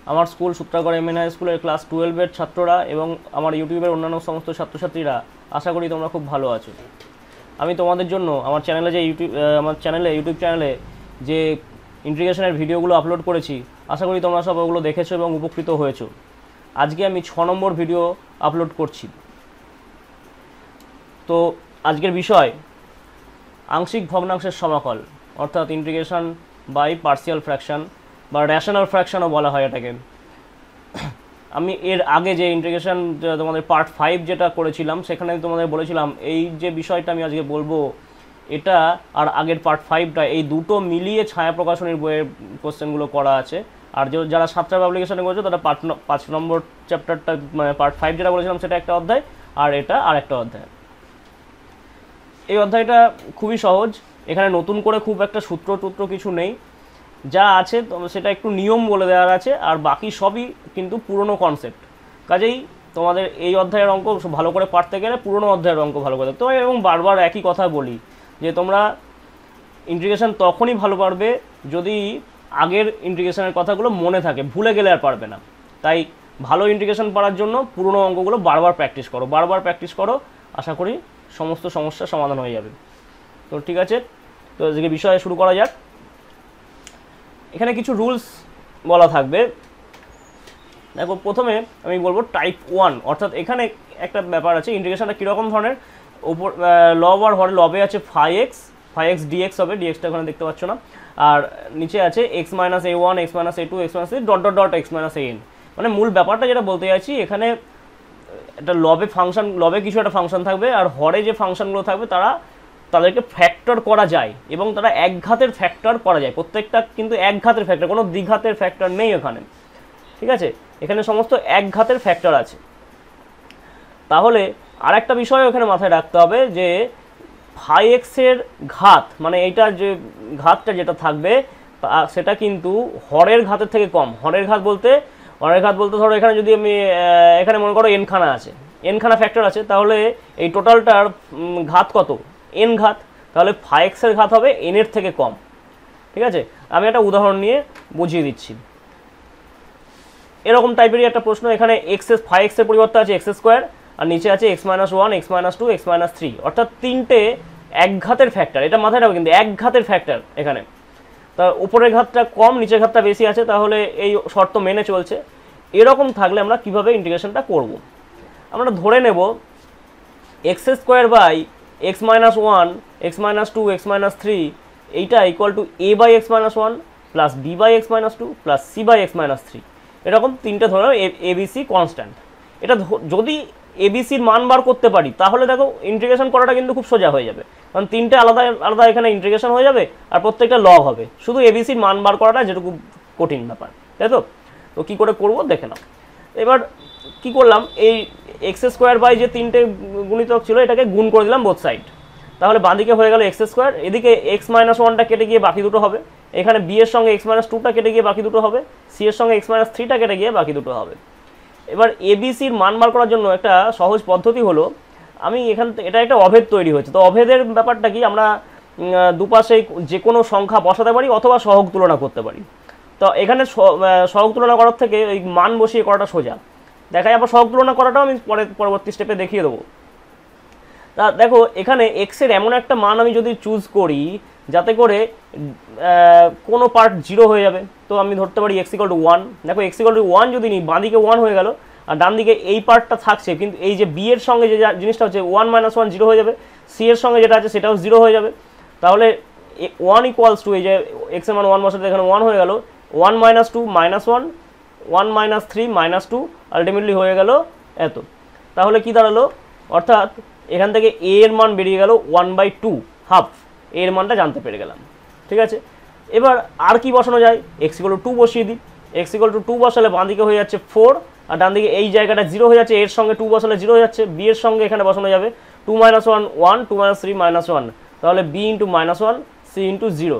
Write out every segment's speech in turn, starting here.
আমার school Sutragarh MN high স্কুলের class 12-এর ছাত্ররা এবং আমার ইউটিউবের অন্যান্য সমস্ত ছাত্রছাত্রীরা, আশা করি তোমরা খুব ভালো আছো। আমি তোমাদের জন্য আমার ইউটিউব চ্যানেলে যে ইন্টিগ্রেশনের ভিডিওগুলো আপলোড করেছি, আশা করি তোমরা সব ওগুলো দেখেছো এবং উপকৃত হয়েছো। আজকে আমি 6 নম্বর ভিডিও আপলোড করছি। তো আজকের বিষয় আংশিক ভগ্নাংশের সমাকল, অর্থাৎ ইন্টিগ্রেশন বাই পার্সিয়াল ফ্র্যাকশন বা রেশনাল ফ্র্যাকশনও বলা হয় এটাকে। আমি এর আগে যে ইন্টিগ্রেশন তোমাদের পার্ট 5 যেটা করেছিলাম, সেখানে তোমাদের বলেছিলাম এই যে বিষয়টা আমি আজকে বলবো, এটা আর আগের পার্ট 5টা এই দুটো মিলিয়ে ছায়া প্রকাশনীর বইয়ের কোশ্চেনগুলো করা আছে। আর যারা সাতটা পাবলিকেশনে করেছে তারা 5 নম্বর চ্যাপ্টারটা, মানে পার্ট 5 যেটা বলেছিলাম সেটা একটা অধ্যায়, আর এটা আর একটা অধ্যায়। এই অধ্যায়টা খুবই সহজ, এখানে নতুন করে খুব একটা সূত্র কিছু নেই, যা আছে সেটা একটু নিয়ম বলে দেওয়ার আছে, আর বাকি সবই কিন্তু পুরনো কনসেপ্ট। কাজেই তোমাদের এই অধ্যায়ের অঙ্ক ভালো করে পারতে গেলে পুরনো অধ্যায়ের অঙ্ক ভালো করে দেখতে হবে। এবং বারবার একই কথা বলি যে তোমরা ইন্টিগ্রেশন তখনই ভালো পারবে যদি আগের ইন্টিগ্রেশনের কথাগুলো মনে থাকে, ভুলে গেলে আর পারবে না। তাই ভালো ইন্টিগ্রেশন পারার জন্য পুরনো অঙ্কগুলো বারবার প্র্যাকটিস করো, আশা করি সমস্ত সমস্যার সমাধান হয়ে যাবে। তো ঠিক আছে, তো আজকে বিষয়ে শুরু করা যাক। এখানে কিছু রুলস বলা থাকবে। দেখো, প্রথমে আমি বলবো টাইপ 1, অর্থাৎ এখানে একটা ব্যাপার আছে, ইন্টিগ্রেশনটা কীরকম ধরনের। ওপর লব আর হরে লবে আছে 5x dx হবে, ডিএক্সটা এখানে দেখতে পাচ্ছ না, আর নিচে আছে x - a1 x - a2 x - a3 dot dot dot x - an। মানে মূল ব্যাপারটা যেটা বলতে চাইছি, এখানে একটা লবে কিছু একটা ফাংশন থাকবে, আর হরে যে ফাংশনগুলো থাকবে তাদেরকে ফ্যাক্টর করা যায়, এবং তারা একঘাতের ফ্যাক্টর করা যায়। প্রত্যেকটা কিন্তু একঘাতের ফ্যাক্টর, কোনো দ্বিঘাতের ফ্যাক্টর নেই এখানে, ঠিক আছে? এখানে সমস্ত একঘাতের ফ্যাক্টর আছে। তাহলে আর একটা বিষয় এখানে মাথায় রাখতে হবে যে 5x এর ঘাত, মানে এইটার যে ঘাতটা যেটা থাকবে সেটা কিন্তু হরের ঘাতের থেকে কম। হরের ঘাত বলতে ধরো এখানে যদি আমি এখানে মনে করো এনখানা ফ্যাক্টর আছে, তাহলে এই টোটালটার ঘাত কত? এন ঘাত। তাহলে 5x এর ঘাত হবে n এর থেকে কম, ঠিক আছে? আমি একটা উদাহরণ নিয়ে বুঝিয়ে দিচ্ছি। এরকম টাইপেরই একটা প্রশ্ন, এখানে 5x এর পরিবর্তে আছে x স্কোয়ার, আর নিচে আছে x - 1 x - 2 x - 3, অর্থাৎ তিনটে একঘাতের ফ্যাক্টর। এটা মাথায় রাখো কিন্তু একঘাতের ফ্যাক্টর এখানে। তা উপরের ঘাতটা কম, নিচের ঘাতটা বেশি আছে, তাহলে এই শর্ত মেনে চলছে। এরকম থাকলে আমরা কিভাবে ইন্টিগ্রেশনটা করব? আমরা ধরে নেব x square by x - 1 x - 2 x - 3 এইটা equal to a by x - 1 plus b by x - 2 plus c by x - 3। এরকম তিনটে ধরে এবিসি কনস্ট্যান্ট। এটা যদি এবিসির মান বার করতে পারি, তাহলে দেখো ইন্টিগ্রেশন করাটা কিন্তু খুব সোজা হয়ে যাবে, কারণ তিনটে আলাদা আলাদা এখানে ইন্টিগ্রেশন হয়ে যাবে, আর প্রত্যেকটা লগ হবে। শুধু এবিসির মান বার করাটা যেটুকু কঠিন ব্যাপার, তাই তো? তো কী করে করবো দেখে নাও। এবার কি করলাম, এই এক্স স্কোয়ার বাই যে তিনটে গুণিতক ছিল এটাকে গুণ করে দিলাম বোথ সাইড। তাহলে বাঁদিকে হয়ে গেল এক্স স্কোয়ার, এদিকে x - 1টা কেটে গিয়ে বাকি দুটো হবে, এখানে b এর সঙ্গে x - 2টা কেটে গিয়ে বাকি দুটো হবে, c এর সঙ্গে x - 3টা কেটে গিয়ে বাকি দুটো হবে। এবার এবিসির মান বার করার জন্য একটা সহজ পদ্ধতি হলো, আমি এটা একটা অভেদ তৈরি হয়েছে। তো অভেদের ব্যাপারটা কি, আমরা দুপাশে যে কোনো সংখ্যা বসাতে পারি অথবা সহগ তুলনা করতে পারি। তো এখানে সহগ তুলনা করার থেকে ওই মান বসিয়ে করাটা সোজা। দেখাই, আবার সহগ তুলনা করাটাও আমি পরবর্তী স্টেপে দেখিয়ে দেবো। তা দেখো, এখানে এক্সের এমন একটা মান আমি যদি চুজ করি যাতে করে কোনো পার্ট 0 হয়ে যাবে, তো আমি ধরতে পারি x = 1। দেখো x = 1 যদি নিই, বাঁদিকে 1 হয়ে গেল, আর ডান দিকে এই পার্টটা থাকছে, কিন্তু এই যে b এর সঙ্গে যে জিনিসটা হচ্ছে 1 - 1 0 হয়ে যাবে, c এর সঙ্গে যেটা আছে সেটাও 0 হয়ে যাবে। তাহলে 1 ইকুয়ালস টু, এই যে x এর মান 1 বসাতে এখানে 1 হয়ে গেল, 1 - 2 -1 1 - 3 -2 আলটিমেটলি হয়ে গেল এত। তাহলে কি দাঁড়ালো, অর্থাৎ এখান থেকে a এর মান বেরিয়ে গেল 1/2, হাফ। a এর মানটা জানতে পেরে গেলাম, ঠিক আছে? এবার আর কি বসানো যায়, x = 2 বসিয়ে দিই। x = 2 বসালে বাঁ দিকে হয়ে যাচ্ছে 4, আর ডান দিকে এই জায়গাটা 0 হয়ে যাচ্ছে, এর সঙ্গে 2 বসালে 0 হয়ে যাচ্ছে, b এর সঙ্গে এখানে বসানো যাবে 2 - 1 1 2 - 3 -1, তাহলে b × -1 c × 0।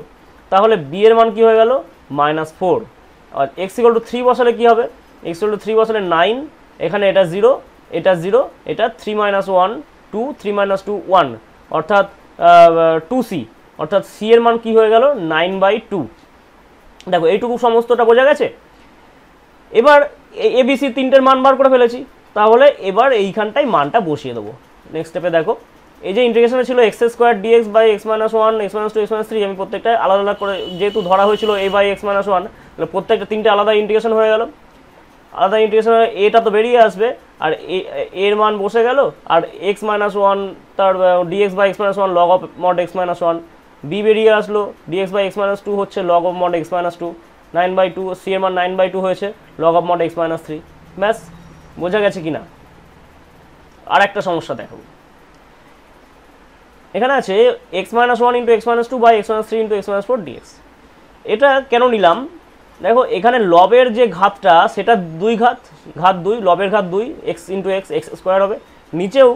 তাহলে b এর মান কি হয়ে গেল -4। আর x = 3 বসালে কি হবে, x = 3 বসালে 9, এখানে এটা 0 এটা 0, এটা 3 - 1 2 3 - 2 1, অর্থাৎ 2c, অর্থাৎ c এর মান কি হয়ে গেল 9/2। দেখো এইটুকু সমস্তটা বোঝা গেছে। এবার এবিসি তিনটের মান বার করে ফেলেছি, তাহলে এবার এইখানটায় মানটা বসিয়ে দেবো। নেক্সট স্টেপে দেখো, এই যে ইন্টিগ্রেশনে ছিল x square dx by x minus one, x minus two, x minus three, আমি প্রত্যেকটা আলাদা আলাদা করে যেহেতু ধরা হয়েছিল a by x minus one, তাহলে প্রত্যেকটা তিনটে আলাদা ইন্টিগ্রেশন হয়ে গেল। আলাদা ইন্টিগ্রেশন এটা তো বেরিয়ে আসবে, আর এর মান বসে গেল, আর এক্স মাইনাস ওয়ান তার dx by x minus one log of mod x minus one, b বেরিয়ে আসলো, dx by x minus two হচ্ছে log of mod x minus two, 9/2, c এর মান 9/2 হয়েছে log of mod x minus three. ব্যাস, বোঝা গেছে কিনা? আর একটা সমস্যা দেখো, এখানে আছে x minus one into x minus two by x minus three into x minus four dx. এটা কেন নিলাম দেখো, এখানে লবের যে ঘাতটা সেটা ঘাত দুই, লবের ঘাত দুই, x into x, x square হবে, নিচেও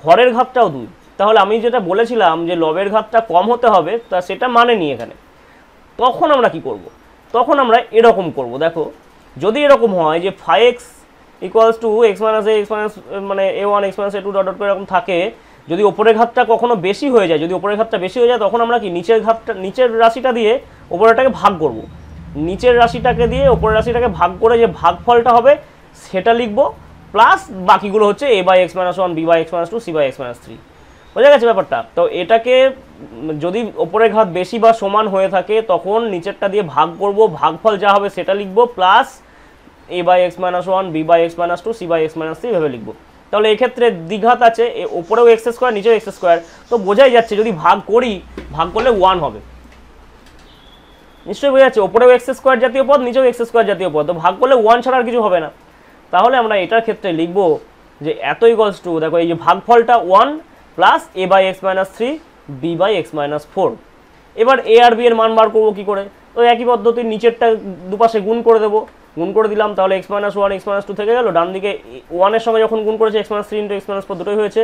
হরের ঘাতটাও দুই। তাহলে আমি যেটা বলেছিলাম যে লবের ঘাতটা কম হতে হবে, তা সেটা মানে নি এখানে। তখন আমরা কি করব? তখন আমরা এরকম করব, দেখো যদি এরকম হয় যে 5x equals to x minus A, x minus মানে এ ওয়ান, এক্স মাইনাস এ টু ডট ডট করে এরকম থাকে, যদি ওপরের ঘাতটা কখনো বেশি হয়ে যায়, যদি ওপরের ঘাতটা বেশি হয়ে যায়, তখন আমরা কি নিচের রাশিটা দিয়ে ওপরেরটাকে ভাগ করব। নিচের রাশিটাকে দিয়ে ওপরের রাশিটাকে ভাগ করে যে ভাগফলটা হবে সেটা লিখব, প্লাস বাকিগুলো হচ্ছে a by x minus one, b by x minus two, c by x minus three. বোঝা গেছে ব্যাপারটা? তো এটাকে যদি ওপরের ঘাত বেশি বা সমান হয়ে থাকে তখন নিচেরটা দিয়ে ভাগ করব, ভাগফল যা হবে সেটা লিখব, plus a by x minus one, b by x minus two, c by x minus three ভেবে লিখবো। তাহলে এক্ষেত্রে দ্বিঘাত আছে, ওপরেও এক্স স্কোয়ার, নিচেও এক্স স্কোয়ার, তো বোঝাই যাচ্ছে যদি ভাগ করি, ভাগ করলে 1 হবে। নিশ্চয়ই বোঝা যাচ্ছে, ওপরেও এক্স স্কোয়ার জাতীয় পদ, নিচেও এক্স স্কোয়ার জাতীয় পদ, তো ভাগ করলে 1 ছাড়া আর কিছু হবে না। তাহলে আমরা এটার ক্ষেত্রে লিখবো যে এত ইকুয়ালস টু, দেখো এই যে ভাগফলটা 1 plus a by x minus three, b by x minus four. এবার এ আর বি এর মান বার করবো কী করে? তো একই পদ্ধতির নিচেরটা দুপাশে গুণ করে দেবো, গুণ করে দিলাম, তাহলে x minus one, x minus two থেকে গেল, ডান দিকে 1-এর সঙ্গে যখন গুণ করেছে x minus three into x minus four দুটোই হয়েছে,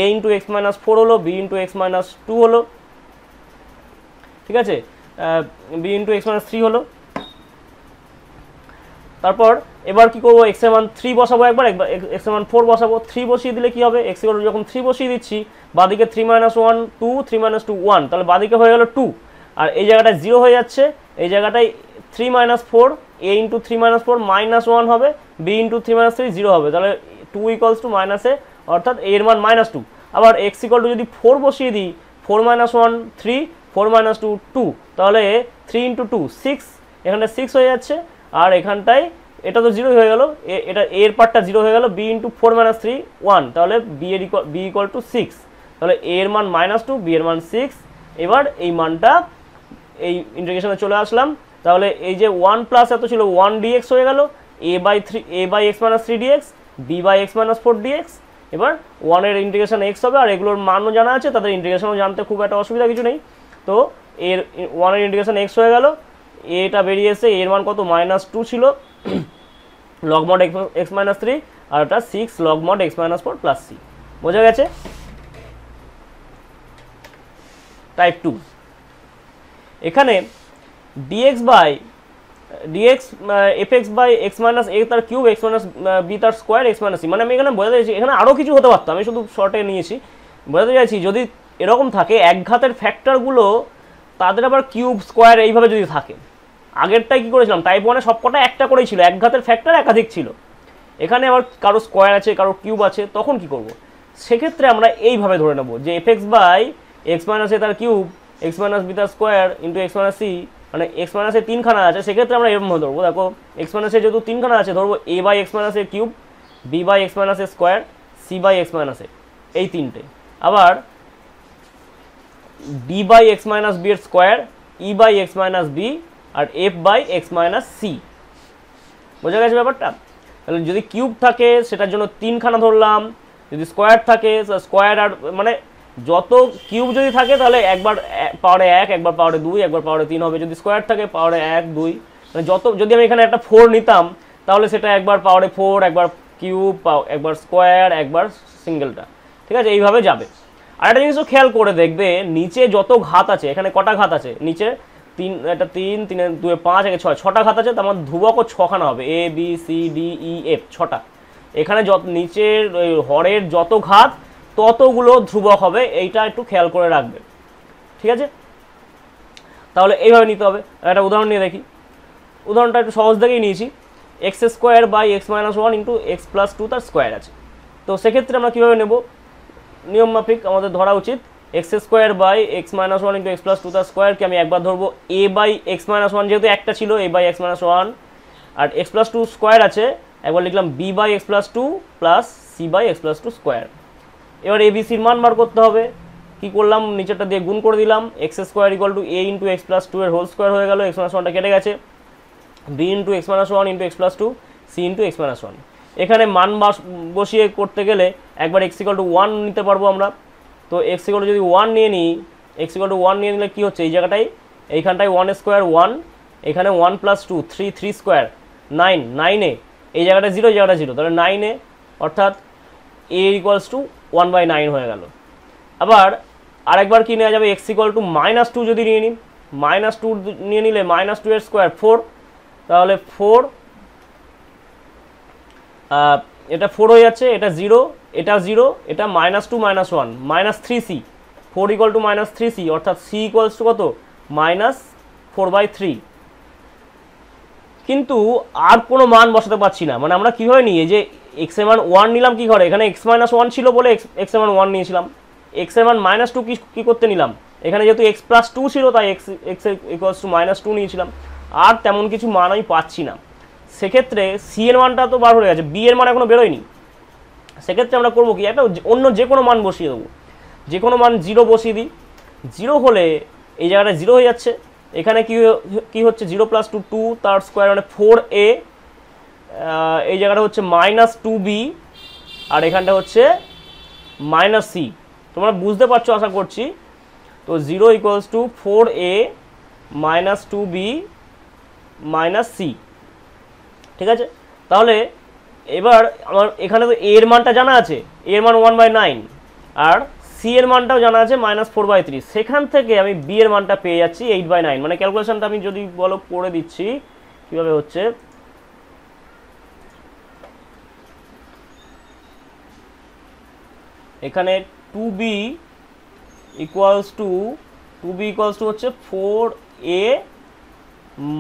a into x minus four হলো, b into x minus two হলো, ঠিক আছে, b into x minus three হলো। তারপর এবার কি করবো, এক্স এর মান 3 বসাবো, একবার এক্স এর মান 4 বসাবো। 3 বসিয়ে দিলে কি হবে, এক্স এর যখন 3 বসিয়ে দিচ্ছি, বাদিকে 3 - 1 2, 3 - 2 1, তাহলে বাদিকে হয়ে গেল 2, আর এই জায়গাটায় 0 হয়ে যাচ্ছে, এই জায়গাটায় 3 - 4, a ইন্টু 3 - 4 -1 হবে, b ইন্টু 3 - 3 0 হবে, তাহলে 2 ইকুয়ালস টু মাইনাস এ, অর্থাৎ a এর মান -2। আবার x ইকুয়াল টু যদি 4 বসিয়ে দিই, 4 - 1 3, 4 - 2 2, তাহলে 3 ইন্টু 2 6, এখানে 6 হয়ে যাচ্ছে, আর এখানটায় এটা তো 0 হয়ে গেল, এটা a এর পার্টটা 0 হয়ে গেল, b ইন্টু 4 - 3 1, তাহলে b ইকুয়াল টু 6, তাহলে a এর মান -2, b এর মান 6। এবার এই মানটা এই ইন্টিগ্রেশনে চলে আসলাম, তাহলে এই যে 1 প্লাস এত ছিল 1 dx হয়ে গেল, a by x minus 3 dx, b by x minus 4 dx। এবার 1 এর ইন্টিগ্রেশন x হবে, আর এগুলোর মানও জানা আছে, তাদের ইন্টিগ্রেশনও জানতে খুব একটা অসুবিধা কিছু নেই। তো এর 1 এর ইন্টিগ্রেশন x হয়ে গেল, এটা বেরিয়ে এসে এর মান কত, -2 ছিল লগ মড x মাইনাস 3, আর ওটা 6 log mod x minus 4 plus c। বোঝা গেছে? টাইপ 2, এখানে dx fx by x minus a তার কিউব, x মাইনাস b তার স্কোয়ার, x মাইনাস c, মানে আমি এখানে বোঝাতে চাইছি, এখানে আরও কিছু হতে পারতো, আমি শুধু শর্টে নিয়েছি। বোঝাতে চাইছি যদি এরকম থাকে একঘাতের ফ্যাক্টরগুলো, তাদের আবার কিউব, স্কোয়ার এইভাবে যদি থাকে, আগেরটাই কী করেছিলাম, টাইপ 1-এ সবকটা একটা করেই ছিল, একঘাতের ফ্যাক্টর একাধিক ছিল, এখানে আবার কারো স্কোয়ার আছে, কারো কিউব আছে, তখন কি করব? সেক্ষেত্রে আমরা এইভাবে ধরে নেব যে fx by x minus a তার কিউব, x মাইনাস b তার square into x minus c, মানে x মাইনাস a 3খানা আছে, সেক্ষেত্রে আমরা এরকম ধরবো, দেখো x মাইনাস a যেহেতু 3খানা আছে, ধরবো a by x minus a cube, b by x minus a square, c by x minus a, এই তিনটে। আবার d by x minus b এর square, e by x minus b, আর f by x minus c। বোঝা গেছে ব্যাপারটা? তাহলে যদি কিউব থাকে সেটার জন্য 3খানা ধরলাম, যদি স্কোয়ার থাকে স্কোয়ার, আর মানে যত কিউব যদি থাকে তাহলে একবার পাওয়ারে 1, একবার পাওয়ারে 2, একবার পাওয়ারে 3 হবে, যদি স্কোয়ার থাকে পাওয়ারে 1 2, মানে যত, যদি আমি এখানে একটা 4 নিতাম তাহলে সেটা একবার পাওয়ারে 4, একবার কিউব, একবার স্কোয়ার, একবার সিঙ্গেলটা, ঠিক আছে, এইভাবে যাবে। আর একটা জিনিসও খেয়াল করে দেখবে, নিচে যত ঘাত আছে, এখানে কটা ঘাত আছে নিচে, 3, এটা 3, 3 2 5 1 6, 6টা ঘাত আছে, তার মানে ধ্রুবকও 6খানা হবে, a b c d e f 6টা। এখানে যত নিচের হরের যত ঘাত ততগুলো ধ্রুবক হবে, এইটা একটু খেয়াল করে রাখবে, ঠিক আছে? তাহলে এইভাবে নিতে হবে। একটা উদাহরণ নিয়ে দেখি, উদাহরণটা একটু সহজ দেখেই নিয়েছি। X square by x minus one into x plus two তার স্কোয়ার আছে। তো সেক্ষেত্রে আমরা কীভাবে নেব, নিয়ম মাফিক আমাদের ধরা উচিত x square by x minus one into x plus two তার স্কোয়ারকে আমি একবার ধরবো a by x minus one, যেহেতু একটা ছিল a by x minus one, আর এক্স প্লাস টু স্কোয়ার আছে একবার লিখলাম b by x plus two plus c by x plus two square. এবার এ বি সির মান বার করতে হবে, কী করলাম নিচেরটা দিয়ে গুণ করে দিলাম, x square equal to a into x plus two এর হোল স্কোয়ার হয়ে গেল, এক্স মাইনাস ওয়ানটা কেটে গেছে, b into x minus one into x plus two c into x minus one. এখানে মান বসিয়ে করতে গেলে একবার এক্স ইকুয়াল টু ওয়ান নিতে পারবো আমরা। তো এক্স ইকুয়াল টু যদি ওয়ান নিয়ে নিই, এক্স ইকুয়াল টু ওয়ান নিয়ে নিলে কী হচ্ছে, এই জায়গাটায় এইখানটায় ওয়ান স্কোয়ার ওয়ান, এখানে one plus two three, three square nine, নাইনে এই জায়গাটা জিরো, এই জায়গাটা জিরো, তাহলে নাইনে অর্থাৎ a equals to one by nine হয়ে গেল। আবার আরেকবার কি নেওয়া যাবে, x equal to minus two যদি নিয়ে নিই, মাইনাস টু নিয়ে নিলে মাইনাস টু এর স্কোয়ার ফোর, তাহলে ফোর, এটা ফোর হয়ে যাচ্ছে, এটা জিরো, এটা জিরো, এটা minus two minus one minus three c, four equal to minus three c, অর্থাৎ সি ইকুয়ালস টু কত মাইনাস ফোর বাই থ্রি। কিন্তু আর কোনো মান বসাতে পারছি না, মানে আমরা কীভাবে নিই, এই যে এক্স এর মান ওয়ান নিলাম কি ঘরে, এখানে এক্স মাইনাস ওয়ান ছিল বলে এক্স এর মান ওয়ান নিয়েছিলাম, এক্স এর মান মাইনাস টু কী করতে নিলাম, এখানে যেহেতু এক্স প্লাস টু ছিল তাই x equals to minus two নিয়েছিলাম, আর তেমন কিছু মান আমি পাচ্ছি না। সেক্ষেত্রে সি এর মানটা তো বার হয়ে গেছে, বি এর মান এখনও বেরোয়নি। সেক্ষেত্রে আমরা করবো কি, একটা অন্য যে কোনো মান বসিয়ে দেবো, যে কোনো মান জিরো বসিয়ে দিই, জিরো হলে এই জায়গাটা জিরো হয়ে যাচ্ছে, এখানে কি হচ্ছে জিরো প্লাস টু টু তার স্কোয়ার মানে ফোর এ, এই জায়গাটা হচ্ছে মাইনাস টু বি, আর এখানটা হচ্ছে মাইনাস সি। তোমরা বুঝতে পারছো আশা করছি। তো zero equals to four a minus two b minus c, ঠিক আছে। তাহলে এবার আমার এখানে তো এর মানটা জানা আছে, এর মান ওয়ান বাই নাইন, আর সি এর মানটাও জানা আছে মাইনাস ফোর বাই থ্রি, সেখান থেকে আমি বি এর মানটা পেয়ে যাচ্ছি এইট বাই নাইন। মানে ক্যালকুলেশনটা আমি যদি বলো করে দিচ্ছি কীভাবে হচ্ছে, এখানে টু বি ইকুয়ালস টু হচ্ছে four a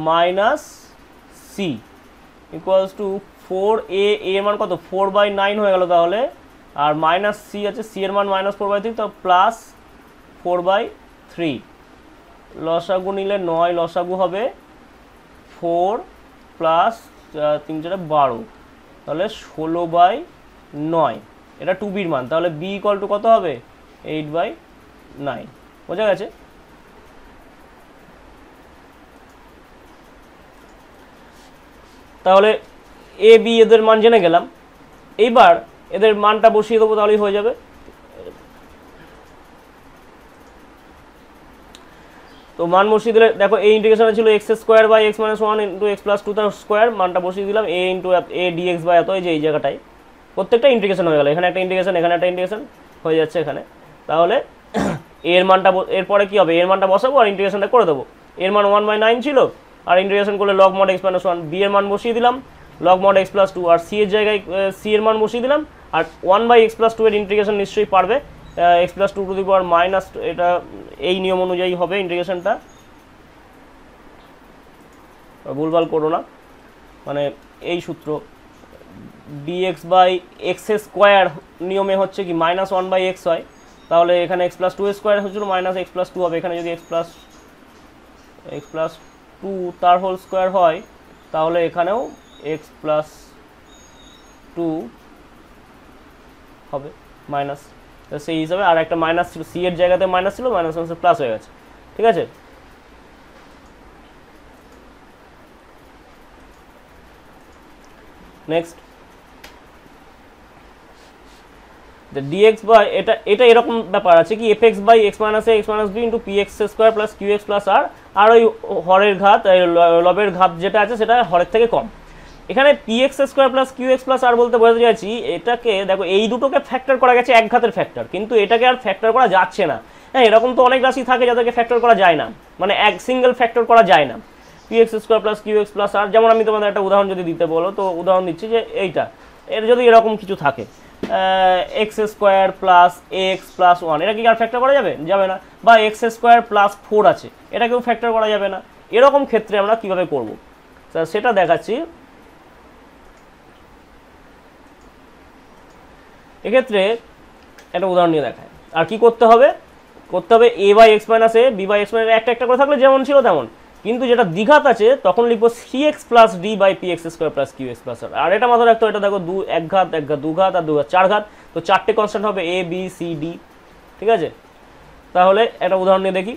minus c equals to four a এর মান কত ফোর বাই নাইন হয়ে গেল তাহলে, আর মাইনাস সি আছে, সি এর মান মাইনাস ফোর বাই থ্রি, তো প্লাস ফোর বাই থ্রি, লসাগু নিলে নয়, লসাগু হবে ফোর প্লাস তিন চারে বারো, তাহলে ষোলো বাই নয়, এটা টু বির মান। তাহলে বি ইকুয়াল টু কত হবে এইট বাই নাইন, বোঝা গেছে। তাহলে এ বি এদের মান জেনে গেলাম, এইবার এদের মানটা বসিয়ে দেবো, তাহলেই হয়ে যাবে। তো মান বসিয়ে দিলে দেখো এই ইন্টিগ্রেশনে ছিল x square by x minus one into x plus two তার স্কোয়ার, মানটা বসিয়ে দিলাম a into a dx by এত, এই জায়গাটায় প্রত্যেকটা ইন্টিগ্রেশন হয়ে গেল, এখানে একটা ইন্টিগ্রেশন, এখানে একটা ইন্টিগ্রেশন হয়ে যাচ্ছে এখানে। তাহলে এর মানটা এরপরে কী হবে, এর মানটা বসাবো আর ইন্টিগ্রেশনটা করে দেবো। এর মান ওয়ান বাই নাইন ছিল, আর ইন্টিগ্রেশন করলে log mod x minus one, b এর মান বসিয়ে দিলাম log mod x plus two, আর সি এর জায়গায় সি এর মান বসিয়ে দিলাম, আর one by x plus two এর ইন্টিগ্রেশন নিশ্চয়ই পারবে, x plus two to the power minus, এটা এই নিয়ম অনুযায়ী হবে ইন্টিগ্রেশনটা, ভুলভাল করো না, মানে এই সূত্র ডিএক্স বাই এক্স স্কোয়ার নিয়মে হচ্ছে কি মাইনাস ওয়ান বাই এক্স হয়, তাহলে এখানে এক্স প্লাস টু স্কোয়ার হচ্ছিল মাইনাস এক্স প্লাস টু হবে, এখানে যদি এক্স প্লাস টু তার হোল স্কোয়ার হয় তাহলে এখানেও এক্স প্লাস টু হবে মাইনাস, সেই হিসাবে আর একটা মাইনাস ছিল, সি এর জায়গাতে মাইনাস ছিল, মাইনাস মাইনাস প্লাস হয়ে গেছে, ঠিক আছে। নেক্সট dx বাই এটা এরকম ব্যাপার আছে কি fx by x minus a x minus b into px square plus qx plus r, আর ওই হরের ঘাত লবের ঘাত যেটা আছে সেটা হরের থেকে কম। এখানে px square plus qx plus r বলতে বোঝাতে চাইছি এটাকে দেখো এই দুটোকে ফ্যাক্টর করা গেছে এক ঘাতের ফ্যাক্টর, কিন্তু এটাকে আর ফ্যাক্টর করা যাচ্ছে না। হ্যাঁ, এরকম তো অনেক রাশি থাকে যাদেরকে ফ্যাক্টর করা যায় না, মানে এক সিঙ্গেল ফ্যাক্টর করা যায় না। px square plus qx plus r, যেমন আমি তোমাদের একটা উদাহরণ যদি দিতে বলো, তো উদাহরণ দিচ্ছি যে এইটা, এর যদি এরকম কিছু থাকে x square plus x plus one, এটা কি আর ফ্যাক্টর করা যাবে? যাবে না। বা এক্স স্কোয়ার প্লাস ফোর আছে, এটাকেও ফ্যাক্টর করা যাবে না। এরকম ক্ষেত্রে আমরা কীভাবে করব সেটা দেখাচ্ছি। এক্ষেত্রে একটা উদাহরণ নিয়ে দেখায়। আর কি করতে হবে, a by x minus a, b by x minus একটা একটা করে থাকলে যেমন ছিল তেমন, কিন্তু যেটা দ্বিঘাত আছে তখন লিখবো c x plus d by p x square plus q x plus r. আর এটা মাথায় রাখতে হবে, এটা দেখো এক ঘাত দু ঘাত আর 2 ঘাত 4 ঘাত, তো 4টে কনস্ট্যান্ট হবে এ বি সি ডি। ঠিক আছে, তাহলে একটা উদাহরণ নিয়ে দেখি।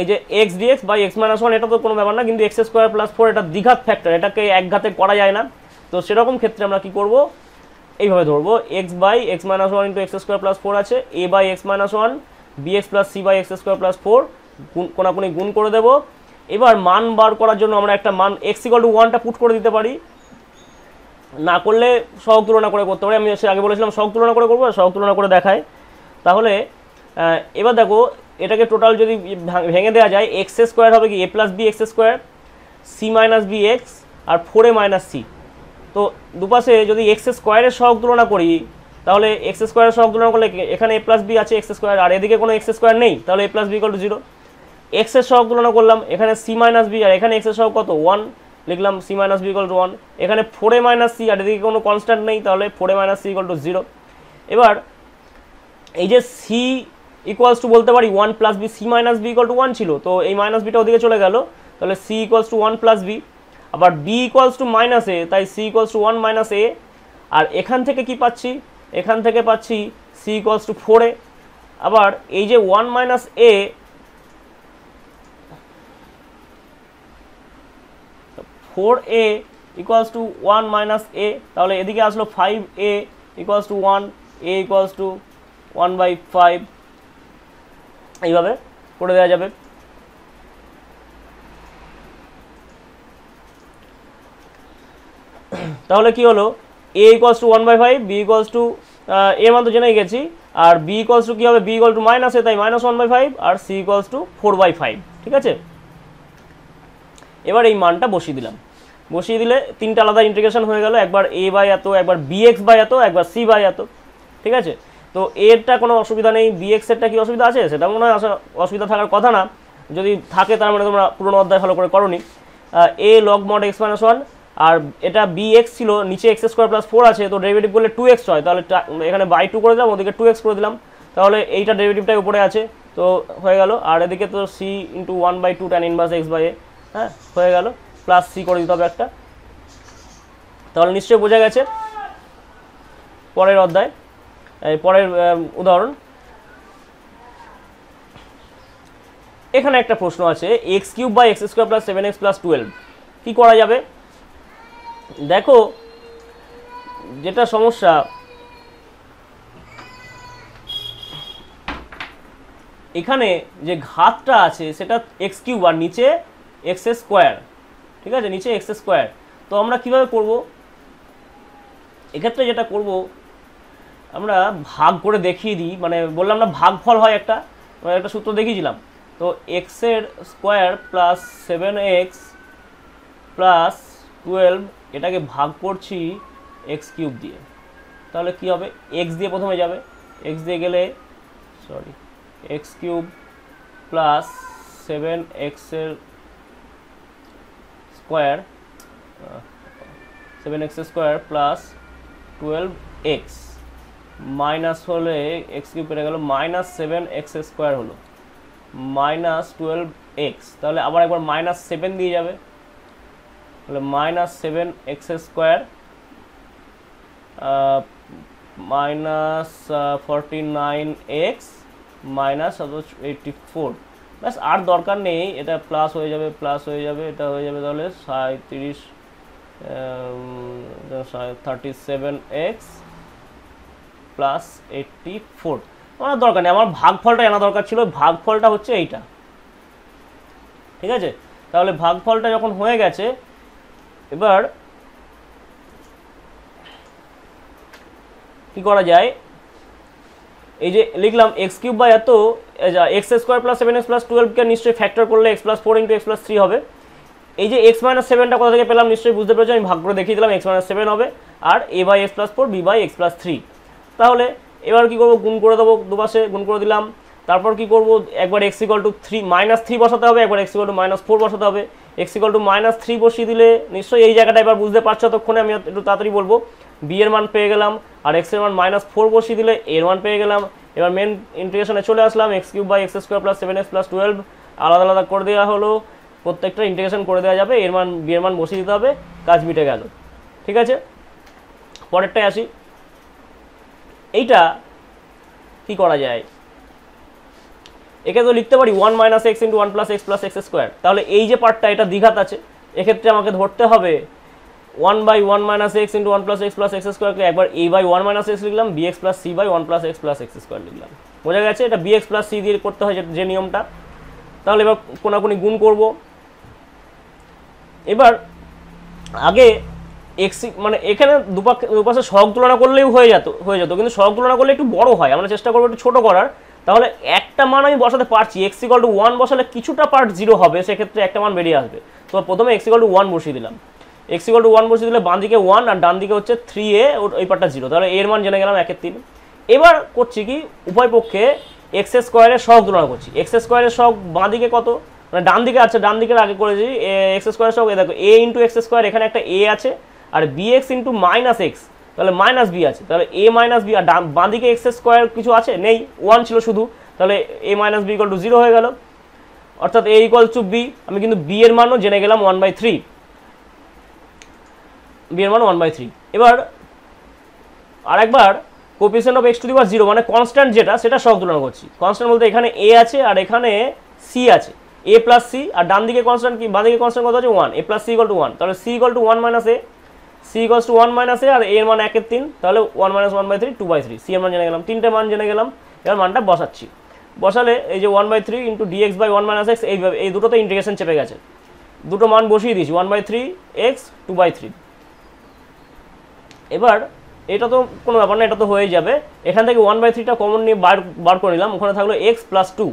এই যে x dx by x minus one, এটা তো কোনো ব্যাপার না, কিন্তু এক্স স্কোয়ার প্লাস 4 এটা দ্বিঘাত ফ্যাক্টর, এটাকে এক ঘাতে করা যায় না। তো সেরকম ক্ষেত্রে আমরা কি করব, এইভাবে ধরবো x by x minus one into x square plus 4 আছে, a by x minus one b x plus c by x square plus 4 কোনাকুনি গুণ করে দেবো। এবার মান বার করার জন্য আমরা একটা মান এক্স ইকুয়াল টু 1টা পুট করে দিতে পারি, না করলে সহগ তুলনা করে করতে পারি। আমি আগে বলেছিলাম সহগ তুলনা করে করবো, সহগ তুলনা করে দেখায়। তাহলে এবার দেখো এটাকে টোটাল যদি ভেঙে দেওয়া যায়, এক্স স্কোয়ার হবে কি a plus b x square, c minus b x আর 4a মাইনাস সি। তো দুপাশে যদি এক্স স্কোয়ারের সহগ তুলনা করি, তাহলে এক্স স্কোয়ারের সহগ তুলনা করলে এখানে এ প্লাস বি আছে এক্স স্কোয়ার, আর এদিকে কোনো এক্স স্কোয়ার নেই, তাহলে এ প্লাস বি ইকুয়াল টু 0। এক্সের সহগ তুলনা করলাম, এখানে সি মাইনাস বি আর এখানে এক্সের সহগ কত 1, লিখলাম c minus b equal to 1। এখানে 4a মাইনাস সি আর এদিকে কোনো কনস্ট্যান্ট নেই, তাহলে 4a minus C equal to 0। এবার এই যে সি ইকুয়ালস টু বলতে পারি 1 plus b, c minus b equal to 1 ছিল, তো এই মাইনাস বিটা ওদিকে চলে গেল, তাহলে c equals to 1 plus b. আবার b equals to minus a, তাই c equals to 1 minus a. আর এখান থেকে কি পাচ্ছি, এখান থেকে পাচ্ছি সি ইকুয়ালস টু 4a। আবার এই যে 1 minus a, 4a equals to 1 minus a, তাহলে এদিকে আসলো 5a equals to 1, a equals to 1/5, এইভাবে করে দেওয়া যাবে। তাহলে কি হলো, a equals to 1/5, b equals to এর মান তো জেনেই গেছি, আর b ইকুয়ালস টু কি হবে, b equal to minus a, তাই মাইনাস 1/5, আর c ইকুয়ালস টু 4/5। ঠিক আছে, এবার এই মানটা বসিয়ে দিলাম, বসিয়ে দিলে তিনটা আলাদা ইন্টিগ্রেশন হয়ে গেল, একবার a বাই এত, একবার bx বাই এত, একবার c বাই এত। ঠিক আছে, তো এরটা কোনো অসুবিধা নেই, bx এরটা কি অসুবিধা আছে, সেটা মনে হয় অসুবিধা থাকার কথা না, যদি থাকে তার মানে তোমরা পুরোনো অধ্যায় ভালো করে করোনি। a log mod x minus 1, আর এটা bx ছিল, নিচে x স্কোয়ার প্লাস 4 আছে, তো ডেরিভেটিভ করলে 2x হয়, তাহলে এখানে বাই 2 করে দিলাম, ওদিকে 2x করে দিলাম, তাহলে এইটা ডেরিভেটিভটাই উপরে আছে, তো হয়ে গেল। আর এদিকে তো c into 1/2 tan inverse x by a, হ্যাঁ হয়ে গেল, প্লাস c করে দিতে হবে একটা। তাহলে নিশ্চয়ই বোঝা গেছে। পরের অধ্যায়, পরের উদাহরণ, এখানে একটা প্রশ্ন আছে, x cube by x square plus 7x plus 12 কি করা যাবে। দেখো যেটা সমস্যা, এখানে যে ঘাতটা আছে সেটা এক্স কিউব আর নিচে এক্স স্কোয়ার। ঠিক আছে, নিচে এক্স স্কোয়ার, তো আমরা কিভাবে করব, এক্ষেত্রে যেটা করব আমরা ভাগ করে দেখিয়ে দিই, মানে বললাম না ভাগফল হয় একটা সূত্র দেখিয়েছিলাম, তো এক্সের স্কোয়ার প্লাস 7x প্লাস 12 এটাকে ভাগ করছি এক্স কিউব দিয়ে, তাহলে কি হবে, এক্স দিয়ে প্রথমে যাবে, এক্স দিয়ে গেলে sorry x cube plus 7x এর square 7x square plus 12x minus হলে এক্স কিউব পেয়ে গেল মাইনাস 7x স্কোয়ার হলো মাইনাস 12x, তাহলে আবার একবার মাইনাস 7 দিয়ে যাবে, তাহলে minus 7x square minus 49x minus 84, ব্যাস আর দরকার নেই, এটা প্লাস হয়ে যাবে, এটা হয়ে যাবে, তাহলে 37x প্লাস 84। আমার দরকার নেই, আমার ভাগফলটা জানা দরকার ছিল, ভাগফলটা হচ্ছে এইটা। ঠিক আছে, তাহলে ভাগফলটা যখন হয়ে গেছে, এবার কি করা যায়, এই যে লিখলাম এক্স কিউব বাই এত, x square plus 7x plus 12কে নিশ্চয়ই ফ্যাক্টর করলে x plus 4 into x plus 3 হবে। এই যে x মাইনাস 7টা কোথা থেকে পেলাম নিশ্চয়ই বুঝতে পেরেছো, আমি ভাগ করে দেখিয়ে দিলাম, x মাইনাস 7 হবে, আর a by x plus 4 b by x plus 3। তাহলে এবার কি করবো, গুণ করে দেবো, দুপাশে গুণ করে দিলাম, তারপর কি করব, একবার x ইকুয়াল টু 3 মাইনাস 3 বসাতে হবে, একবার x ইকুয়াল টু মাইনাস 4 বসাতে হবে। x ইকুয়াল টু মাইনাস 3 বসিয়ে দিলে নিশ্চয়ই এই জায়গাটা এবার বুঝতে পারছো, ততক্ষণে আমি একটু তাড়াতাড়ি বলবো, বি এর মান পেয়ে গেলাম, আর এক্স এর মান -4 বসিয়ে দিলে এর মান পেয়ে গেলাম। এবার মেন ইন্টিগ্রেশনে চলে আসলাম, x³ / x² + 7x + 12 আলাদা আলাদা করে দেওয়া হলো, প্রত্যেকটা ইন্টিগ্রেশন করে দেওয়া যাবে, এর মান বি এর মান বসিয়ে দিতে হবে, কাজ মিটে গেল। ঠিক আছে, পরেরটায় আসি। এইটা কি করা যায়, একে তো লিখতে পারি 1 - x × 1 + x + x²। তাহলে এই যে পার্টটা এটা দ্বিঘাত আছে, এক্ষেত্রে আমাকে ধরতে হবে 1/1 - x × 1 + x + x² কে একবার a/1 - x লিখলাম, bx + c/1 + x + x² লিখলাম। বোঝা গেছে, এটা bx + c দিয়ে করতে হয় যে নিয়মটা। তাহলে এবার কোনাকুনি গুণ করব। এবার আগে x মানে এখানে দুপাশে সহগ তুলনা করলেই হয়ে যেত, কিন্তু সহগ তুলনা করলে একটু বড় হয়, আমরা চেষ্টা করবো একটু ছোট করার। তাহলে একটা মান আমি বসাতে পারছি, x = 1 বসালে কিছুটা পার্ট 0 হবে, সেক্ষেত্রে একটা মান বেরিয়ে আসবে। তো প্রথমে x = 1 বসিয়ে দিলাম, x = 1 বসিয়ে দিলে বাঁ দিকে 1 আর ডান দিকে হচ্ছে 3a, ওই পার্টটা 0, তাহলে এর মান জেনে গেলাম 1/3। এবার করছি কি, উভয় পক্ষে x² এর সহগ তুলনা করছি। x² এর সহগ বাঁ দিকে কত, মানে ডান দিকে আছে, ডান দিকের আগে করেছি x² এর সহগ, দেখো a × x², এখানে একটা a আছে, আর bx × -x, তাহলে -b আছে, তাহলে a - b, আর বাঁ দিকে x² কিছু আছে নেই, 1 ছিল শুধু, তাহলে a - b = 0 হয়ে গেল, অর্থাৎ a = b। আমি কিন্তু b এর মানও জেনে গেলাম 1/3, b এর মান 1/3। এবার আরেকবার কোএফিসিয়েন্ট অফ x⁴ মানে কনস্ট্যান্ট যেটা, সেটা সহগ তুলনা করছি। কনস্ট্যান্ট বলতে এখানে a আছে আর এখানে c আছে, a + c, আর ডান দিকে কনস্ট্যান্ট কি, বাঁ দিকে কনস্ট্যান্ট কত আছে 1, a + c = 1, তাহলে c = 1 - a, c = 1 - a, R a এর মান 1/3, তাহলে 1 - 1/3 2/3, c এর মান জেনে গেলাম, তিনটে মান জেনে গেলাম। এবার মানটা বসাচ্ছি, বসালে এই যে 1/3 × dx/1 - x, এইভাবে এই দুটোতে ইন্টিগ্রেশন চেপে গেছে, দুটো মান বসিয়ে দিয়েছি, 1/3x 2/3। এবার এটা তো কোনো ব্যাপার না, এটা তো হয়ে যাবে। এখান থেকে 1/3টা কমন নিয়ে বার করে নিলাম, ওখানে থাকলো x + 2।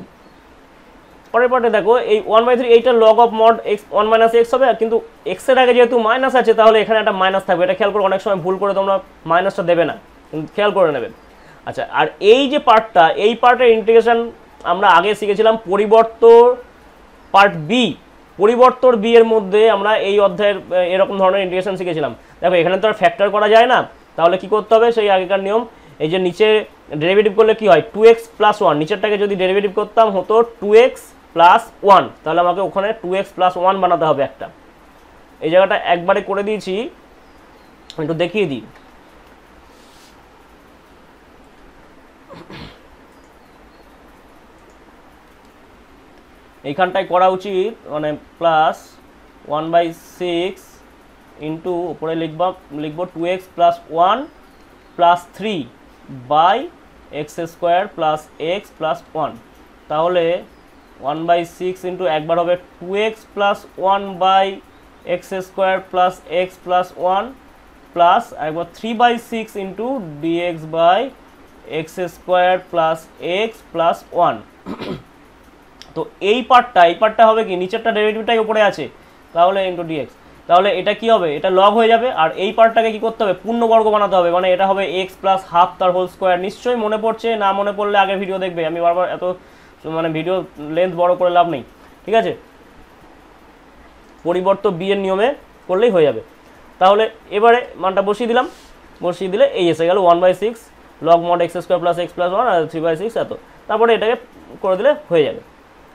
পরের পার্টে দেখো এই 1/3 এইটা log of mod x 1 - x হবে, কিন্তু x এর আগে যেহেতু মাইনাস আছে, তাহলে এখানে একটা মাইনাস থাকবে, এটা খেয়াল করে, অনেক সময় ভুল করে তোমরা মাইনাসটা দেবে না, কিন্তু খেয়াল করে নেবে। আচ্ছা, আর এই যে পার্টটা, এই পার্টের ইন্টিগ্রেশন আমরা আগে শিখেছিলাম পরিবর্তন পার্ট বি, পরিবর্তন বি এর মধ্যে আমরা এই অধ্যায়ের এরকম ধরনের ইন্টিগ্রেশন শিখেছিলাম। দেখো এখানে তো আর ফ্যাক্টর করা যায় না, তাহলে কি করতে হবে, সেই আগেকার নিয়ম, এই যে নিচে ডেরিভেটিভ করলে কি হয় 2x + 1, নিচেরটাকে যদি ডেরিভেটিভ করতাম হতো 2x + 1, তাহলে আমাকে ওখানে 2x + 1 বানাতে হবে একটা। এই জায়গাটা একবারে করে দিয়েছি, একটু দেখিয়ে দিই। এইখানটায় করা উচিত, মানে +1/6 ইন্টু উপরে লিখব 2x + 1 + 3/x² + x + 1, তাহলে 1/6 ইন্টু একবার হবে 2x + 1/x² + x + 1 প্লাস একবার 3/6 ইন্টু dx/x² + x + 1। তো এই পার্টটা হবে কি, নিচেরটা ডেরিভেটিভটাই উপরে আছে, তাহলে ইন্টু dx, তাহলে এটা কি হবে, এটা লগ হয়ে যাবে। আর এই পার্টটাকে কি করতে হবে, পূর্ণবর্গ বানাতে হবে, মানে এটা হবে x + ½ তার হোল স্কোয়ার। নিশ্চয়ই মনে পড়ছে, না মনে পড়লে আগের ভিডিও দেখবে, আমি বারবার এত মানে ভিডিও লেন্থ বড় করে লাভ নেই, ঠিক আছে। পরিবর্তন বি এর নিয়মে করলেই হয়ে যাবে। তাহলে এবারে মানটা বসিয়ে দিলাম, বসিয়ে দিলে এই এসে গেল 1/6 লগ মড x² + x + 1 আর 3/6 এত। তারপরে এটাকে করে দিলে হয়ে যাবে,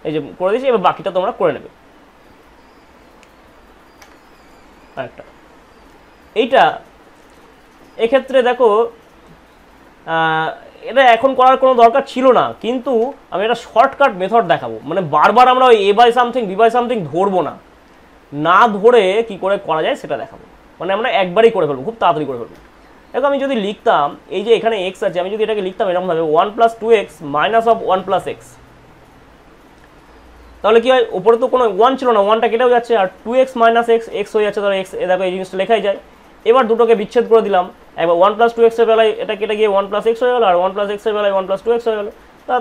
এই যে করে দিয়েছি। এবার বাকিটা তোমরা করে নেবে। আরেকটা এইটা, এক্ষেত্রে দেখো এটা এখন করার কোনো দরকার ছিল না, কিন্তু আমি একটা শর্টকাট মেথড দেখাবো, মানে বারবার আমরা ওই a/something b/something ধরবো না, না ধরে কি করে করা যায় সেটা দেখাবো, মানে আমরা একবারই করে ফেলবো, খুব তাড়াতাড়ি করে ফেলবো। দেখো আমি যদি লিখতাম, এই যে এখানে x আছে, আমি যদি এটাকে লিখতাম এরকমভাবে 1 + 2x - 1 + x, তাহলে কি হয়, উপরে তো কোনো 1 ছিল না, 1টা কেটেও যাচ্ছে, আর 2x - x x হয়ে যাচ্ছে, তাহলে x, দেখো এই জিনিসটা লেখাই যায়। এবার দুটোকে বিচ্ছেদ করে দিলাম, একবার 1 + 2x এর বেলায় এটা কেটে গিয়ে 1 + x হয়ে গেল, আর 1 + x এর বেলায় 1 + 2x হয়ে গেল।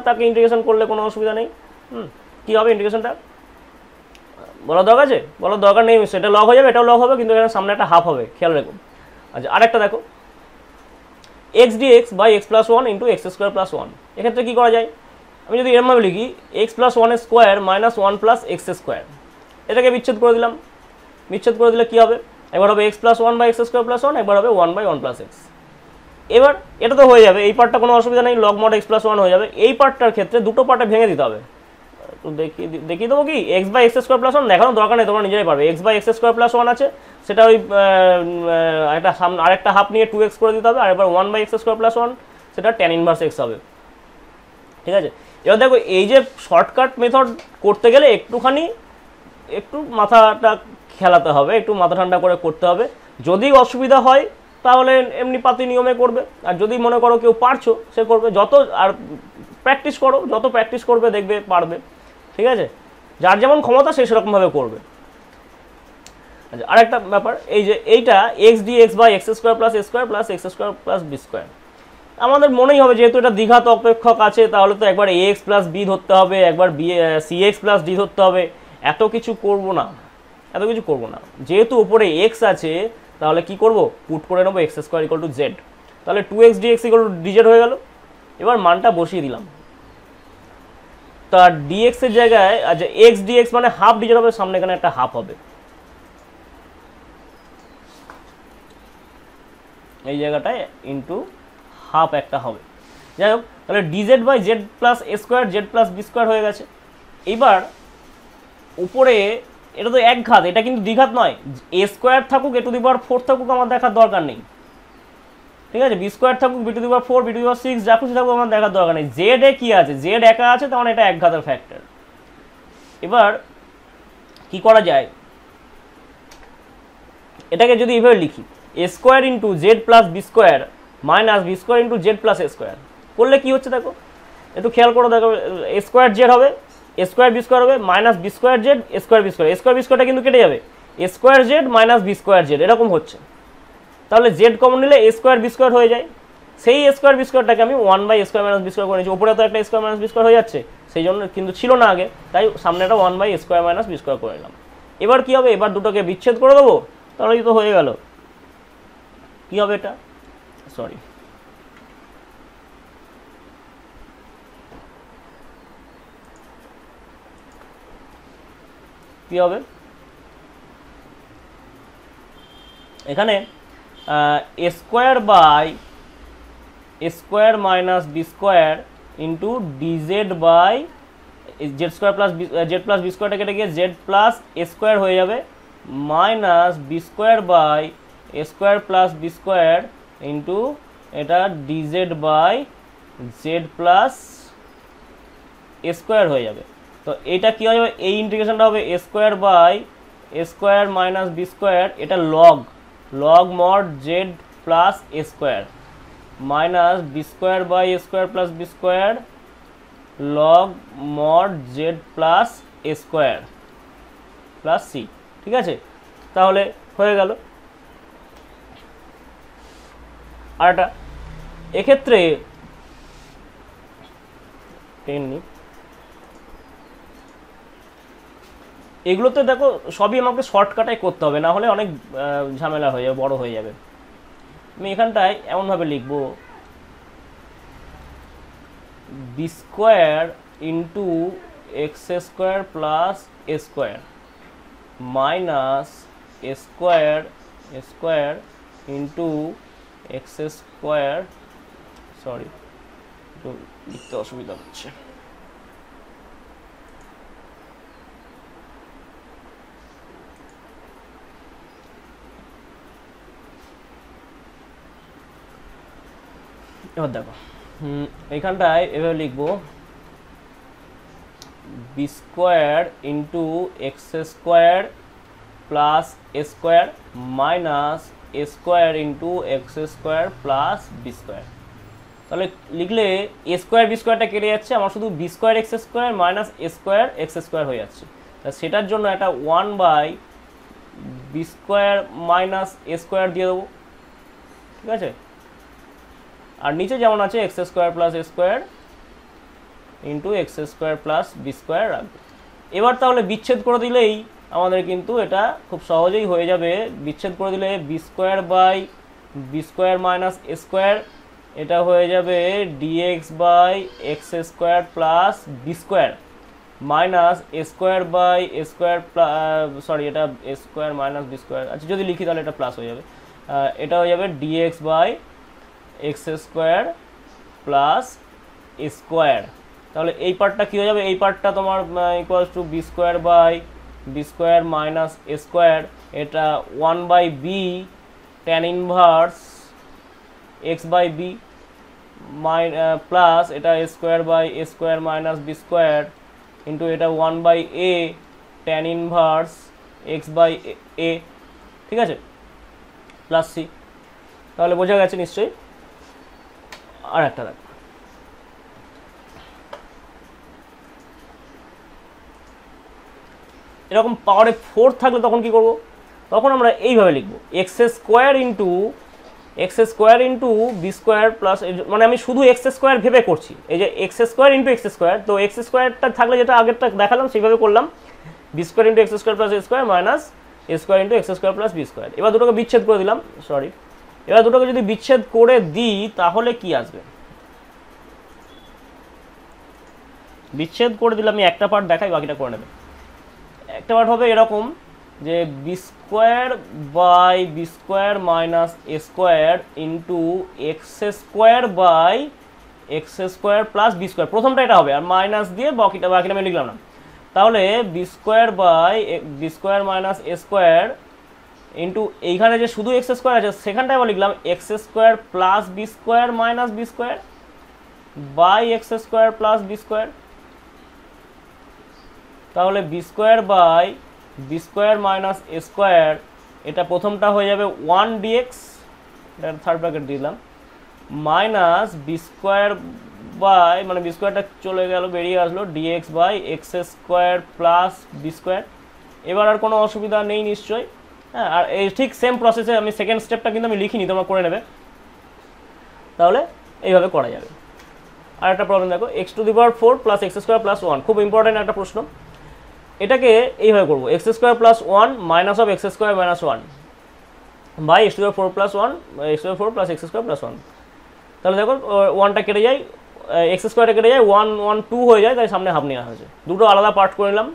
তাকে ইন্টিগ্রেশন করলে কোনো অসুবিধা নেই। কী হবে ইন্টিগ্রেশনটা বলার দরকার আছে, বলার দরকার নেই, সেটা লগ হয়ে যাবে, এটাও লগ হবে, কিন্তু এখানে সামনে একটা হাফ হবে, খেয়াল রেখো। আচ্ছা, আরেকটা দেখো x dx/x + 1 × x² + 1, এক্ষেত্রে কী করা যায়, আমি যদি এরমভাবে লিখি x + 1² - 1 + x², এটাকে বিচ্ছেদ করে দিলাম। বিচ্ছেদ করে দিলে কী হবে, একবার হবে x plus one by x square plus one, একবার হবে one by one plus x. এবার এটা তো হয়ে যাবে, এই পার্টটা কোনো অসুবিধা নেই, log mod x plus one হয়ে যাবে। এই পার্টটার ক্ষেত্রে দুটো পার্টে ভেঙে দিতে হবে। তো দেখিয়ে দেবো কি, x by x square plus one দেখানোর দরকার নেই, তোমরা নিজেরাই পারবে। X by x square plus one আছে, সেটা ওই একটা সামনে আরেকটা হাফ নিয়ে 2x করে দিতে হবে, আর এবার one by x square plus one সেটা ট্যান ইনভার্স এক্স হবে। ঠিক আছে, এবার দেখো এই যে শর্টকাট মেথড করতে গেলে একটু মাথাটা খেলাতে হবে, একটু মাথা ঠান্ডা করে করতে হবে। যদি অসুবিধা হয় তাহলে এমনি পাতি নিয়মে করবে, আর যদি মনে করো কেউ পারছো সে করবে। আর প্র্যাকটিস করো, যত প্র্যাকটিস করবে দেখবে পারবে। ঠিক আছে, যার যেমন ক্ষমতা সে সেরকমভাবে করবে। আচ্ছা, আরেকটা ব্যাপার, এই যে এইটা x d x by x square plus a square plus x square plus b square, আমাদের মনেই হবে যেহেতু এটা দ্বিঘাত অপেক্ষক আছে, তাহলে তো একবার এ এক্স প্লাস বি ধরতে হবে, একবার b c x plus d ধরতে হবে। এত কিছু করব না, যেহেতু উপরে এক্স আছে তাহলে কি করব, পুট করে নেবো x square equal to z, তাহলে 2x dx equal to dz হয়ে গেল। এবার মানটা বসিয়ে দিলাম, তার dx এর জায়গায় আচ্ছা x dx মানে হাফ dz হবে, সামনে এখানে একটা হাফ হবে, এই জায়গাটায় ইন্টু হাফ একটা হবে। যাই হোক, তাহলে d z by z plus a square z plus b square হয়ে গেছে। এইবার উপরে এটা তো এক ঘাত, এটা কিন্তু দ্বিঘাত নয়, এ স্কোয়ার থাকুক এ টু দি পাওয়ার 4 থাকুক আমার দেখার দরকার নেই। ঠিক আছে, বি স্কোয়ার থাকুক b to the power 4 b to the power 6 যা খুশি থাকুক আমার দেখার দরকার নেই। জেড এ কি আছে, জেড একা আছে, তার মানে এটা এক ঘাতের ফ্যাক্টর। এবার কি করা যায়, এটাকে যদি এইভাবে লিখি, a square into z plus b square minus b square into z plus a square করলে কি হচ্ছে দেখো, একটু খেয়াল করে দেখো, এ স্কোয়ার জেড হবে, এ স্কোয়ার বি স্কোয়ার হবে, minus b square z a square b square, a square b স্কোয়ারটা কিন্তু কেটে যাবে, a square z minus b square z এরকম হচ্ছে। তাহলে জেড কমন নিলে এ স্কোয়ার বি স্কোয়ার হয়ে যায়, সেই এ স্কোয়ার বি স্কোয়ারটাকে আমি one by square minus b square করে নিচ্ছি, উপরে তো একটা স্কোয়ার মাইনাস বি স্কোয়ার হয়ে যাচ্ছে, সেই জন্য কিন্তু ছিল না আগে, তাই সামনে একটা one by square minus b square করে নিলাম। এবার কি হবে, এবার দুটোকে বিচ্ছেদ করে দেবো, তাহলেই তো হয়ে গেল। কি হবে এটা, সরি কি হবে, এখানে a square by a square minus b square into dz by z square plus z plus b স্কোয়ারটা কেটে গিয়ে জেড প্লাস এ স্কোয়ার হয়ে যাবে, minus b square by a square plus b square into এটা DZ by z plus a square হয়ে যাবে। তো এটা কী হয়ে যাবে, এই ইন্টিগ্রেশনটা হবে a square by a square minus b square, এটা log mod z plus a square minus b square by a square plus b square log mod z plus a square plus c. ঠিক আছে, তাহলে হয়ে গেল। আর এটা এক্ষেত্রে এগুলোতে দেখো সবই আমাকে শর্টকাটাই করতে হবে, না হলে অনেক ঝামেলা হয়ে যাবে, বড় হয়ে যাবে। আমি এখানটায় এমনভাবে লিখবো, b square into x square plus a square minus a square into x square, sorry একটু লিখতে অসুবিধা হচ্ছে, এবার দেখো এইখানটায় এভাবে লিখবো, b square into x square plus a square minus a square into x square plus b square. তাহলে লিখলে এ স্কোয়ার বি স্কোয়ারটা কেটে যাচ্ছে, আমার শুধু b square x square minus a square x square হয়ে যাচ্ছে। তা সেটার জন্য একটা one by b square minus a square দিয়ে দেবো। ঠিক আছে, আর নিচে যেমন আছে x square plus a square into x square plus b square রাখবে। এবার তাহলে বিচ্ছেদ করে দিলেই আমাদের কিন্তু এটা খুব সহজেই হয়ে যাবে। বিচ্ছেদ করে দিলে b square by b square minus a square, এটা হয়ে যাবে dx by x square plus b square minus a square by a square, sorry এটা a square minus b square, আচ্ছা যদি লিখি তাহলে এটা প্লাস হয়ে যাবে, এটা হয়ে যাবে dx by x square plus square. তাহলে এই পার্টটা কী হয়ে যাবে, এই পার্টটা তোমার equals to b square by b square minus a square, এটা 1 by b tan inverse x by b plus এটা a square by a square minus b square into এটা 1 by a tan inverse x by a, ঠিক আছে, plus C. তাহলে বোঝা গেছে নিশ্চয়ই। আর একটা দেখ, এরকম পাওয়ারে 4 থাকলে তখন কি করব, তখন আমরা এইভাবে লিখব x square into b square plus, মানে আমি শুধু এক্স স্কোয়ার ভেবে করছি, এই যে x square into x square, তো এক্স স্কোয়ারটা থাকলে যেটা আগেরটা দেখালাম সেইভাবে করলাম, b square into x square plus a square minus a square into x square plus b square. এবার দুটোকে বিচ্ছেদ করে দিলাম, সরি, এবার দুটোকে যদি বিচ্ছেদ করে দিই তাহলে কি আসবে, বিচ্ছেদ করে দিলে আমি একটা পার্ট দেখাই, বাকিটা করে নেবে। একটা পার্ট হবে এরকম যে b square by b square minus a square into x square by x square plus b square, প্রথমটা এটা হবে, আর মাইনাস দিয়ে বাকিটা আমি লিখলাম না। তাহলে b square by b square minus a square into এইখানে যে শুধু এক্স স্কোয়ার আছে সেখানটায় আবার লিখলাম x square plus b square minus b square by x square plus b square. তাহলে b square by b square minus a square, এটা প্রথমটা হয়ে যাবে 1 ডিএক্স, এটা থার্ড ব্র্যাকেট দিলাম, মাইনাস বি স্কোয়ার বাই, মানে বি স্কোয়ারটা চলে গেল বেরিয়ে আসলো, dx by x square plus b square. এবার আর কোনো অসুবিধা নেই নিশ্চয়ই, হ্যাঁ। আর এই ঠিক সেম প্রসেসে আমি সেকেন্ড স্টেপটা কিন্তু আমি লিখিনি, তোমরা করে নেবে, তাহলে এইভাবে করা যাবে। আর একটা প্রবলেম দেখো, x to the power 4 plus x square plus 1, খুব ইম্পর্টেন্ট একটা প্রশ্ন। এটাকে এইভাবে করবো, x square plus 1 minus of x square minus 1 by x to the power 4 plus 1 x to the power 4 plus x square plus 1। তাহলে দেখো 1টা কেটে যায়, এক্স স্কোয়ারটা কেটে যায়, 1 1 2 হয়ে যায়, তাই সামনে হাফ নেওয়া হয়েছে, দুটো আলাদা পার্ট করে নিলাম,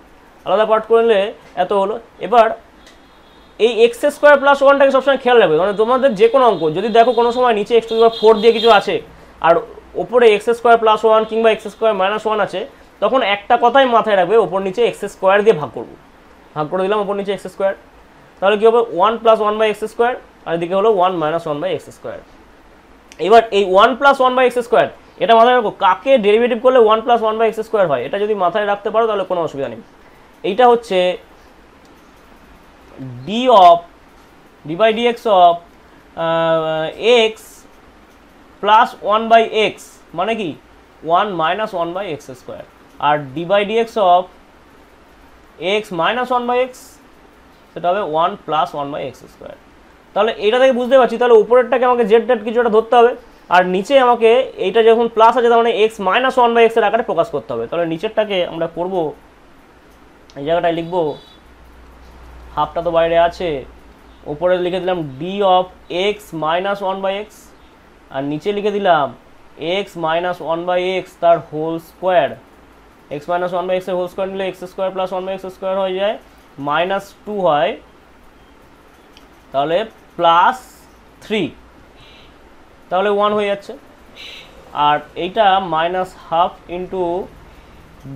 আলাদা পার্ট করে নিলে এত হলো। এবার এই এক্স স্কোয়ার প্লাস 1টাকে সবসময় খেয়াল রাখবে, মানে তোমাদের যে কোনো অঙ্ক যদি দেখো কোনো সময় নিচে এক্স টু দি পাওয়ার 4 দিয়ে কিছু আছে আর ওপরে এক্স স্কোয়ার প্লাস 1 কিংবা এক্স স্কোয়ার মাইনাস 1 আছে, তখন একটা কথাই মাথায় রাখবে, ওপর নিচে এক্স স্কোয়ার দিয়ে ভাগ করবো, ভাগ করে দিলাম ওপর নিচে এক্স স্কোয়ার। তাহলে কী হবে 1 প্লাস 1 বাই এক্স স্কোয়ার, আর এদিকে হলো 1 মাইনাস 1 বাই এক্স স্কোয়ার। এবার এই 1 প্লাস 1 বাই এক্স স্কোয়ার, এটা মাথায় রাখো, কাকে ডেরিভেটিভ করলে 1 প্লাস 1 বাই এক্স স্কোয়ার হয়, এটা যদি মাথায় রাখতে পারো তাহলে কোনো অসুবিধা নেই। এইটা হচ্ছে d of d by d x of x plus 1 by x, মানে কি 1 মাইনাস 1 বাই এক্স স্কোয়ার, আর d by d x of x minus 1 by x, সেটা হবে 1 প্লাস 1 বাই এক্স স্কোয়ার। তাহলে এটা থেকে বুঝতে পারছি, তাহলে উপরেরটাকে আমাকে জেড ডেট কিছু একটা ধরতে হবে, আর নিচে আমাকে এইটা যখন প্লাস আছে তার মানে এক্স মাইনাস 1 বাই এক্সের আকারে প্রকাশ করতে হবে। তাহলে নিচেরটাকে আমরা করব, এই জায়গাটায় লিখবো, হাফটা তো বাইরে আছে, উপরে লিখে দিলাম d of x minus 1 by x, আর নিচে লিখে দিলাম এক্স মাইনাস 1 বাই এক্স তার whole square. X minus 1 by এক্সের হোল স্কোয়ার নিলে x square plus 1 by x square হয়ে যায়, মাইনাস 2 হয়, তাহলে প্লাস 3, তাহলে 1 হয়ে যাচ্ছে। আর এইটা minus half into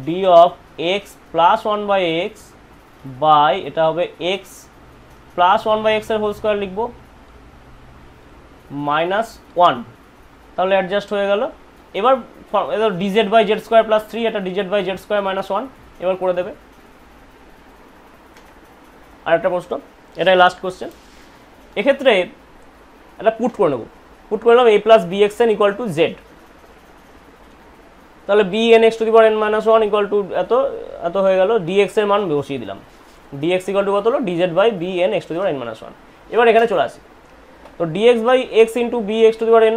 d of x plus 1 by x by, এটা হবে এক্স প্লাস 1 বাই এক্সের হোল স্কোয়ার লিখবো, মাইনাস 1, তাহলে অ্যাডজাস্ট হয়ে গেল। এবার d z by z square plus 3, এটা DZ by z square minus 1, এবার করে দেবে। আর একটা প্রশ্ন, এটাই লাস্ট কোশ্চেন, এক্ষেত্রে এটা পুট করে নেব, পুট করে নিলাম a plus b x n equal to z, তাহলে b n x to the power n minus 1 equal to এত এত হয়ে গেল, ডিএক্স এর মান বসিয়ে দিলাম, ডিএক্স ইকুয়াল টু কত হলো dz by b n x to the power n minus 1। এবার এখানে চলে আসি, তো dx by x into b x to the power n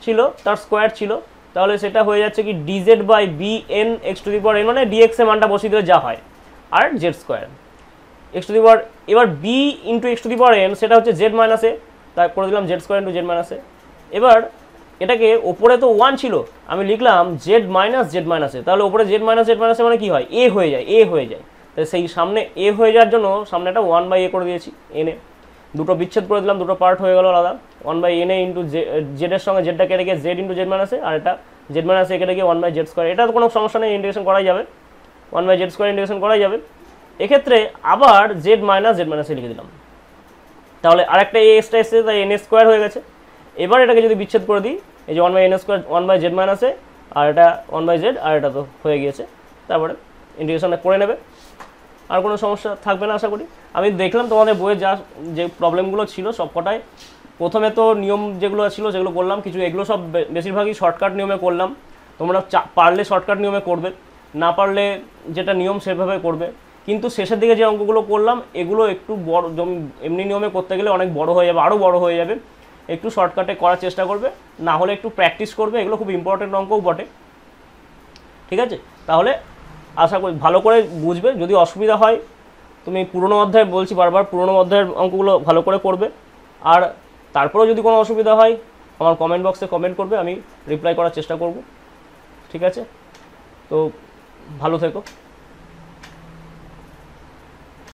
ছিল, তার স্কোয়ার ছিল, তাহলে সেটা হয়ে যাচ্ছে কি dz by b n x to the power n, মানে ডিএক্স এর মানটা বসিয়ে দিলে যা হয়, আর z square x to the power, এবার b into x to the power N সেটা হচ্ছে জেড মাইনাস এ, তাই করে দিলাম z square into z minus a. এবার এটাকে ওপরে তো 1 ছিল, আমি লিখলাম জেড মাইনাস এ, তাহলে ওপরে জেড মাইনাস এ মানে কি হয়, এ হয়ে যায়। তাই সেই সামনে এ হয়ে যাওয়ার জন্য সামনে একটা 1/a করে দিয়েছি এনে, দুটো বিচ্ছেদ করে দিলাম, দুটো পার্ট হয়ে গেল আলাদা। 1/na ইন্টু জেডের সঙ্গে জেডটা কেটে গিয়ে Z into z minus a, আর এটা জেড মাইনাস এ কেটে গিয়ে 1/z²। এটা তো কোনো সমস্যা নেই, ইন্টিগ্রেশন করাই যাবে, 1/z² ইন্টিগ্রেশন করাই যাবে। এক্ষেত্রে আবার জেড মাইনাস এ লিখে দিলাম, তাহলে আরেকটা এ এক্সট্রা এসছে, তাই na² হয়ে গেছে। এবার এটাকে যদি বিচ্ছেদ করে দিই, এই যে 1/na², 1/z মাইনাস এ, আর এটা 1/z, আর এটা তো হয়ে গিয়েছে। তারপরে ইন্টিগ্রেশনটা করে নেবে, আর কোনো সমস্যা থাকবে না আশা করি। আমি দেখলাম তোমাদের বইয়ে যে প্রবলেমগুলো ছিল সব কটাই, প্রথমে তো নিয়ম যেগুলো ছিল সেগুলো করলাম, কিছু এগুলো সব বেশিরভাগই শর্টকাট নিয়মে করলাম। তোমরা পারলে শর্টকাট নিয়মে করবে, না পারলে যেটা নিয়ম সেভাবে করবে। কিন্তু শেষের দিকে যে অঙ্কগুলো করলাম এগুলো একটু বড়, এমনি নিয়মে করতে গেলে অনেক বড় হয়ে যাবে, আরও বড় হয়ে যাবে। একটু শর্টকাটে করার চেষ্টা করবে, না হলে একটু প্র্যাকটিস করবে, এগুলো খুব ইম্পর্টেন্ট অঙ্কও বটে, ঠিক আছে? তাহলে আশা করি ভালো করে বুঝবে। যদি অসুবিধা হয় তুমি পুরনো অধ্যায়, বলছি বারবার, পুরনো অধ্যায়ের অঙ্কগুলো ভালো করে করবে। আর তারপরেও যদি কোনো অসুবিধা হয় আমার কমেন্ট বক্সে কমেন্ট করবে, আমি রিপ্লাই করার চেষ্টা করব, ঠিক আছে? তো ভালো থেকো।